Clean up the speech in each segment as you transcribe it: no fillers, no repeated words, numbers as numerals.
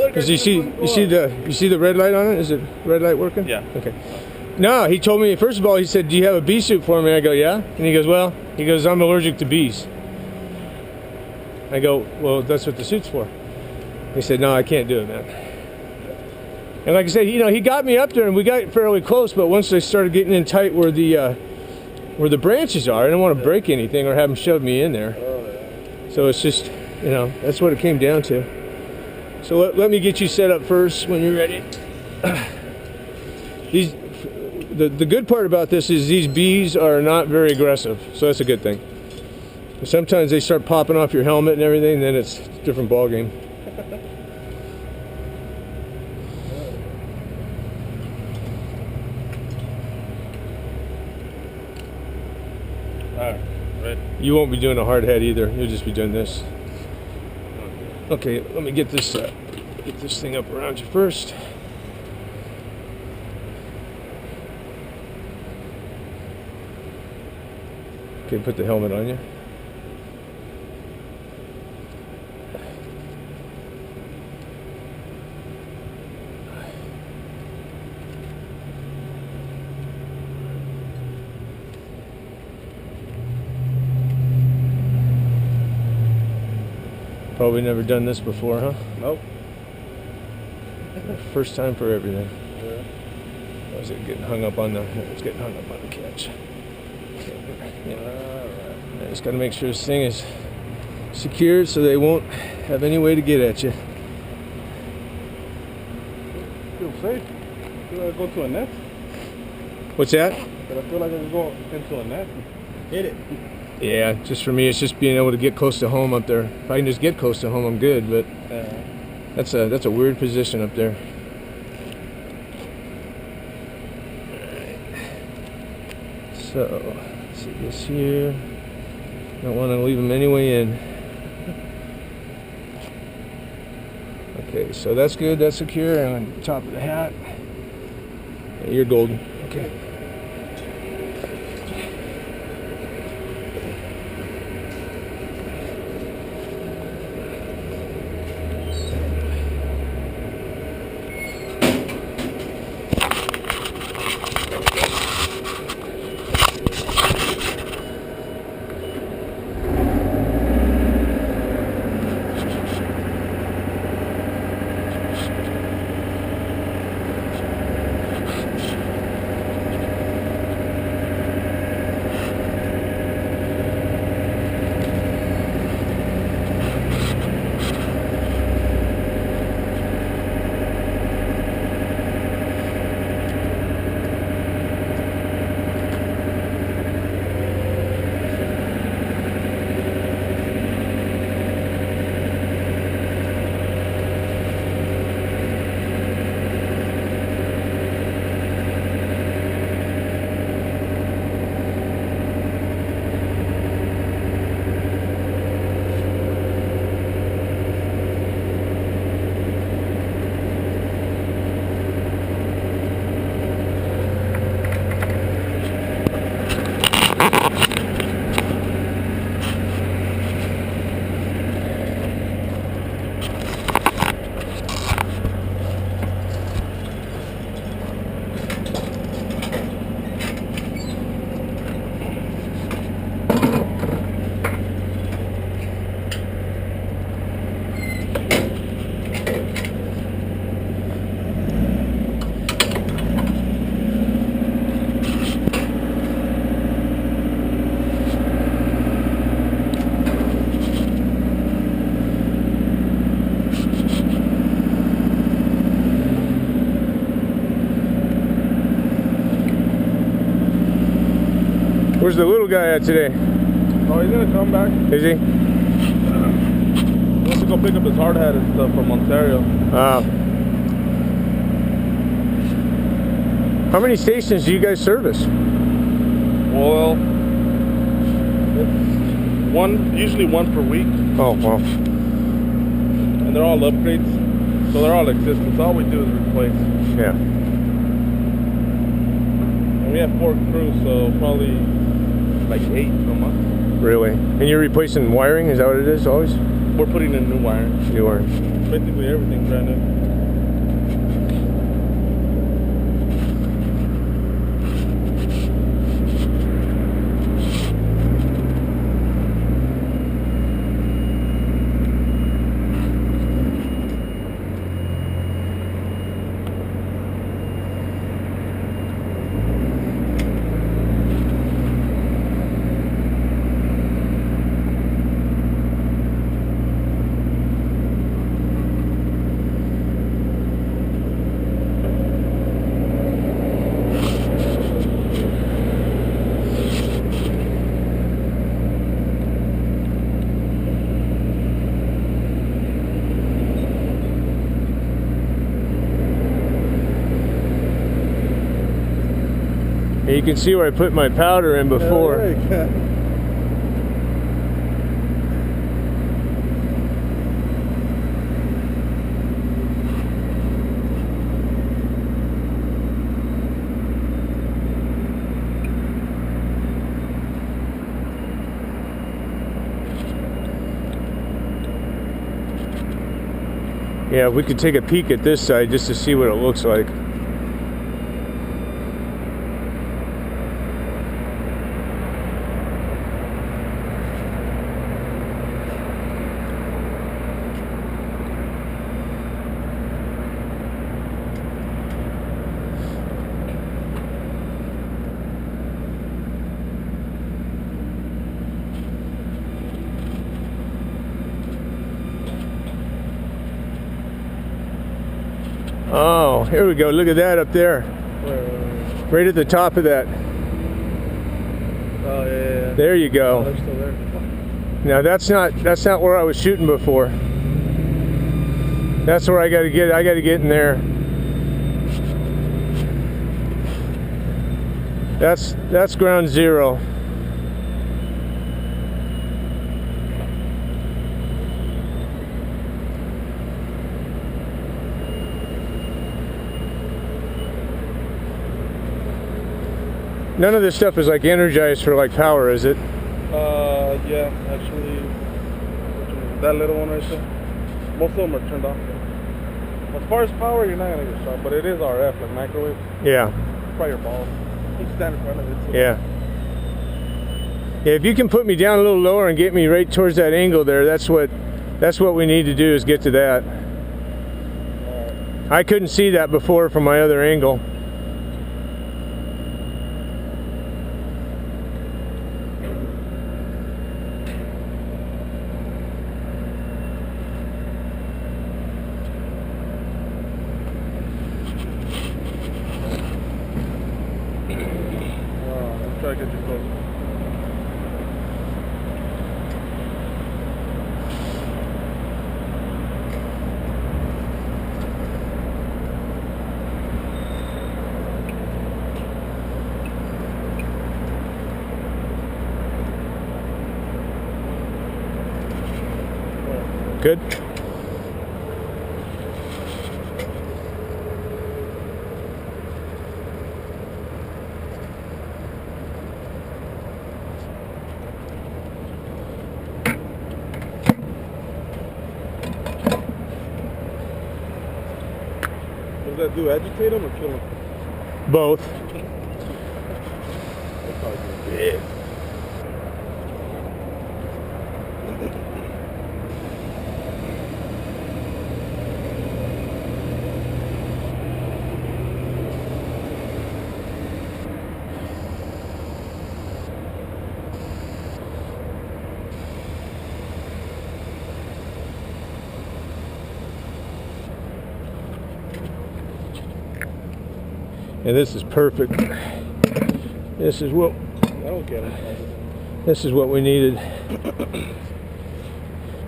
Because you see the red light on it? Is it red light working? Yeah. Okay. No, he told me, first of all, he said, do you have a bee suit for me? I go, yeah. And he goes, well, I'm allergic to bees. I go, well, that's what the suit's for. He said, no, I can't do it, man. And like I said, he got me up there and we got fairly close, but once they started getting in tight where the branches are, I didn't want to break anything or have them shove me in there. So it's just, that's what it came down to. So let me get you set up first when you're ready. The good part about this is these bees are not very aggressive, so that's a good thing. Sometimes they start popping off your helmet and everything, then it's a different ball game. Alright, ready. You won't be doing a hard head either. You'll just be doing this. Okay, let me get this thing up around you first. Okay, put the helmet on you. Probably never done this before, huh? Nope. First time for everything. Yeah. Or is it getting hung up on the? It's getting hung up on the catch. Yeah. I just got to make sure this thing is secured so they won't have any way to get at you. Feel safe. I feel like I go to a net. What's that? But I feel like I can go into a net. Hit it. Yeah, just for me, it's just being able to get close to home up there. If I can just get close to home, I'm good. But that's a weird position up there. So, let's see this here. Don't want to leave them any way in. Okay, so that's good. That's secure. And on the top of the hat. Yeah, you're golden. Okay. Where's the little guy at today? Oh, he's gonna come back. Is he? He wants to go pick up his hard hat and stuff from Ontario. How many stations do you guys service? Well, usually one per week. Oh, wow. And they're all upgrades, so they're all existing. So all we do is replace. Yeah. And we have 4 crews, so probably like 8 a month. Really? And you're replacing wiring? Is that what it is always? We're putting in new wiring. New one. Basically everything brand new. And you can see where I put my powder in before. Yeah, we could take a peek at this side just to see what it looks like. Oh, here we go. Look at that up there. Right at the top of that. Oh yeah. There you go. Oh, they're still there. Now that's not where I was shooting before. That's where I got to get in there. That's ground zero. None of this stuff is like energized for like power, is it? Yeah, actually, that little one right there, most of them are turned off. As far as power, you're not gonna get shot, but it is RF, like microwave. Yeah. It's by your balls. You can stand in front of it. So. Yeah. Yeah, if you can put me down a little lower and get me right towards that angle there, that's what we need to do, is get to that. I couldn't see that before from my other angle. Try to get you close. Good. What does that do? Agitate them or kill them? Both. Yeah. And this is perfect. This is what we needed.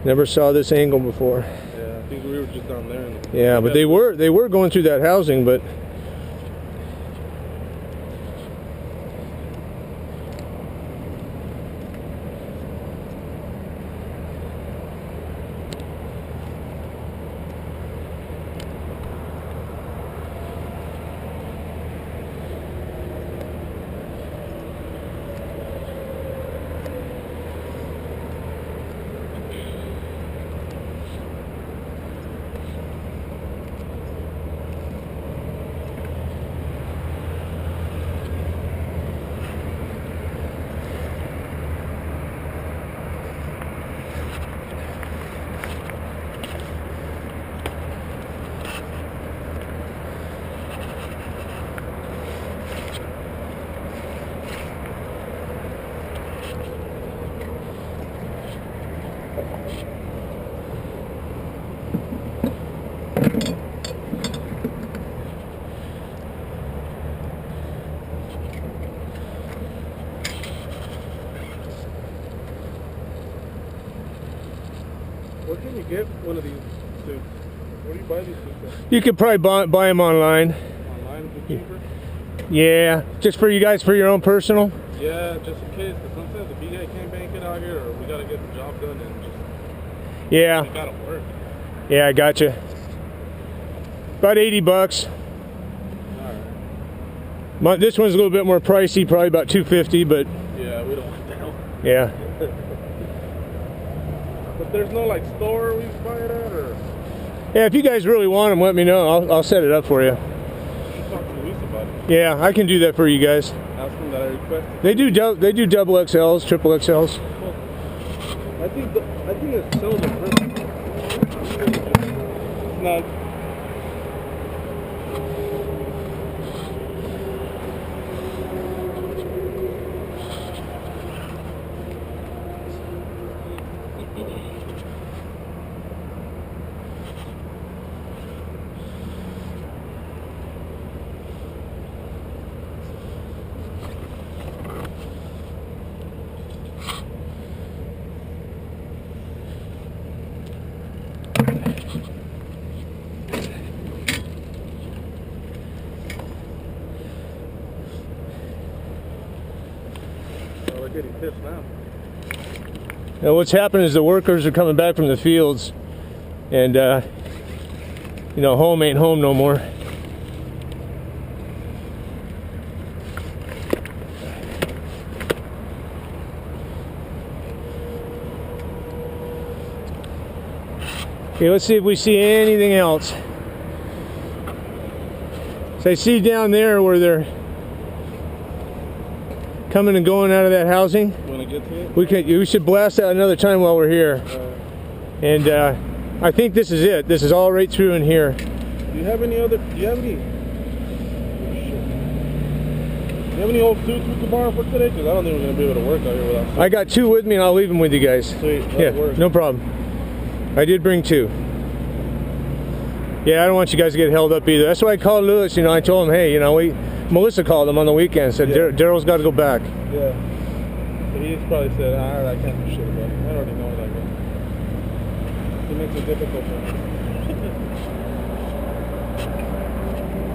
Never saw this angle before. Yeah, I think we were just down there. Yeah, but they were going through that housing, but Where can you get one of these suits? Where do you buy these suits at? You could probably buy them online. Online? Is it cheaper? Yeah, just for you guys, for your own personal. Yeah, just in case. Because sometimes the big guy can't bank it out here, or we gotta get the job done and just. Yeah. It gotta work. Yeah, I gotcha. About $80. Alright. This one's a little bit more pricey, probably about $250, but Yeah, we don't want the hell. yeah. But there's no like store we can buy it at, or. Yeah, if you guys really want them, let me know. I'll set it up for you. You talk to Luis about it. Yeah, I can do that for you guys. Ask them that I requested. They do double XLs, triple XLs. Well, I think it's still the first. It's not. We're getting pissed now. Now what's happening is the workers are coming back from the fields, and you know, home ain't home no more. Okay, let's see if we see anything else. So I see down there where they're coming and going out of that housing. You wanna get to it? We should blast out another time while we're here. And I think this is it. This is all right through in here. Do you have any? Do you have any old suits we can borrow for today? Because I don't think we're gonna be able to work out here without suits. I got 2 with me, and I'll leave them with you guys. Sweet, Yeah, work. no problem. I did bring 2. Yeah, I don't want you guys to get held up either. That's why I called Lewis. You know, I told him, hey, you know, Melissa called him on the weekend. Said Yeah. Daryl's got to go back. Yeah. But he's probably said, I can't do shit about it. I already know that guy. He makes it difficult for me.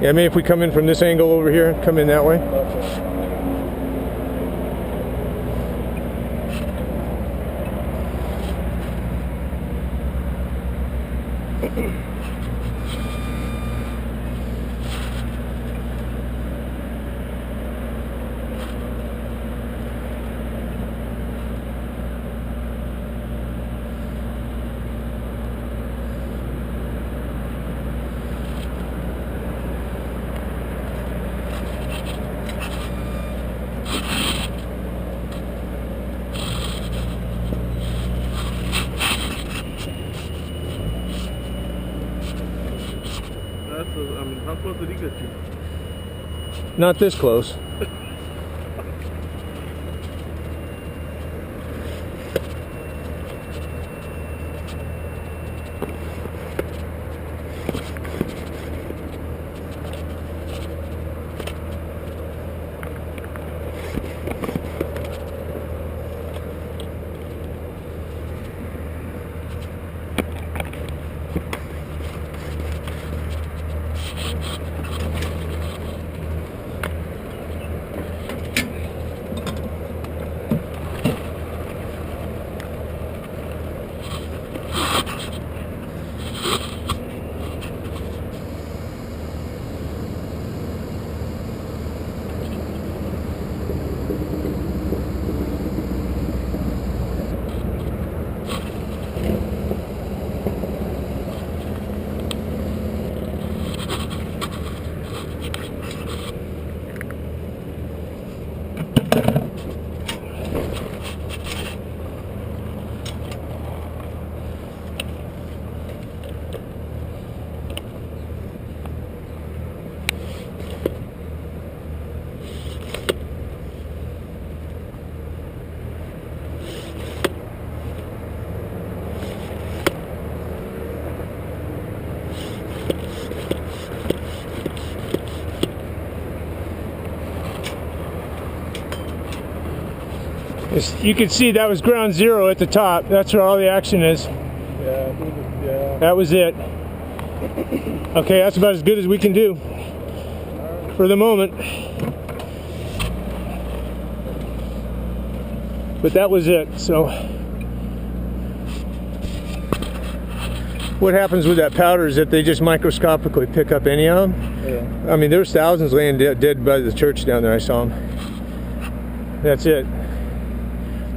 Yeah, maybe if we come in from this angle over here, come in that way. Okay. How close did he get you? Not this close. You can see that was ground zero at the top. That's where all the action is. Yeah, yeah. That was it. Okay, that's about as good as we can do for the moment. But that was it. So what happens with that powder is that they just microscopically pick up any of them. Yeah. I mean, there's thousands laying dead by the church down there. I saw them. That's it.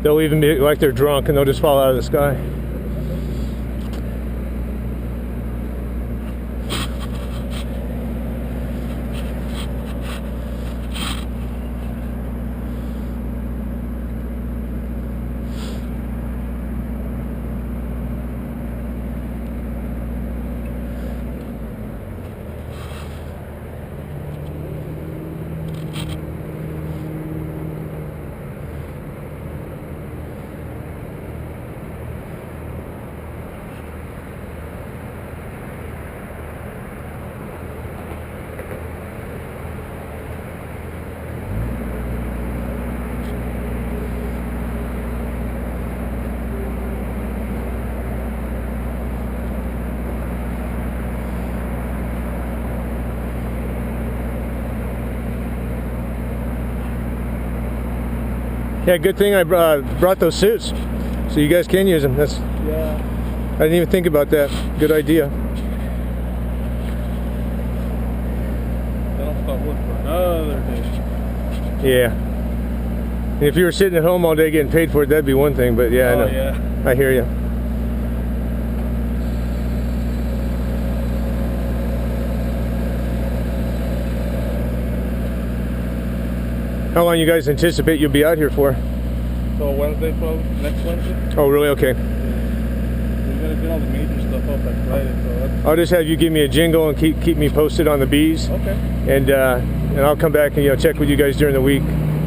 They'll even be like they're drunk and they'll just fall out of the sky. Yeah, good thing I brought those suits, so you guys can use them. That's, yeah. I didn't even think about that. Good idea. They don't stop work for another day. Yeah. And if you were sitting at home all day getting paid for it, that'd be one thing. But yeah, I know. Yeah. I hear you. How long you guys anticipate you'll be out here for? So Wednesday, probably next Wednesday. Oh, really? Okay. We're gonna get all the major stuff up like Friday, so that's I'll just have you give me a jingle and keep me posted on the bees. okay. And I'll come back and check with you guys during the week.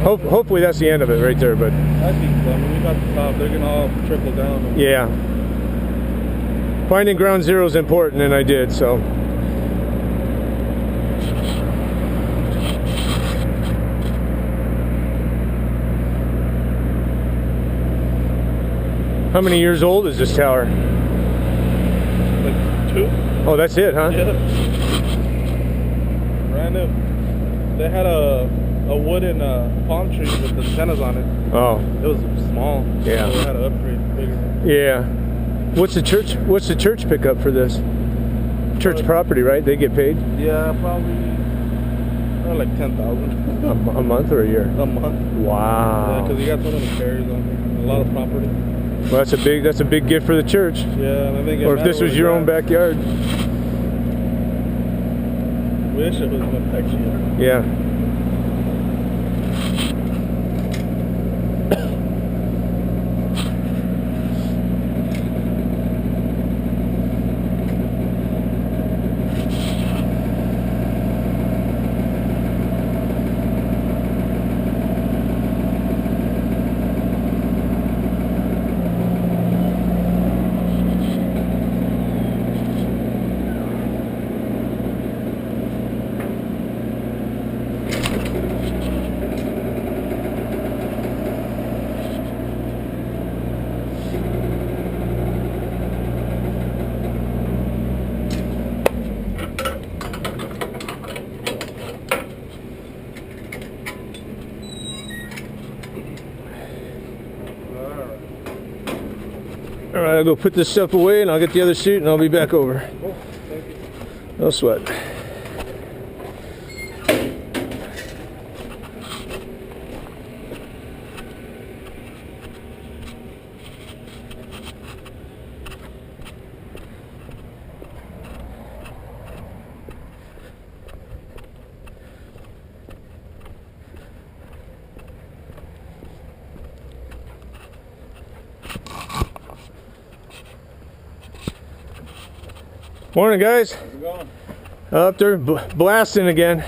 Hopefully that's the end of it right there. But I think so. I mean, we got the top. They're gonna all trickle down. yeah, finding ground zero is important, and I did so. How many years old is this tower? Like 2. Oh, that's it, huh? Yeah. Brand new. They had a wooden palm tree with antennas on it. Oh. It was small. Yeah. So they had to upgrade bigger. Yeah. What's the church pick up for this? Church property, right? They get paid? Yeah, probably like 10,000. A month or a year? A month. Wow. Yeah, because you got so many carriers on here. A lot of property. Well, that's a big gift for the church. Yeah, and I think. Or if this was your own backyard. Wish it was my backyard. Yeah. All right, I'll go put this stuff away and I'll get the other suit and I'll be back over. Cool. Thank you. No sweat. Morning, guys. How's it going? Up there blasting again.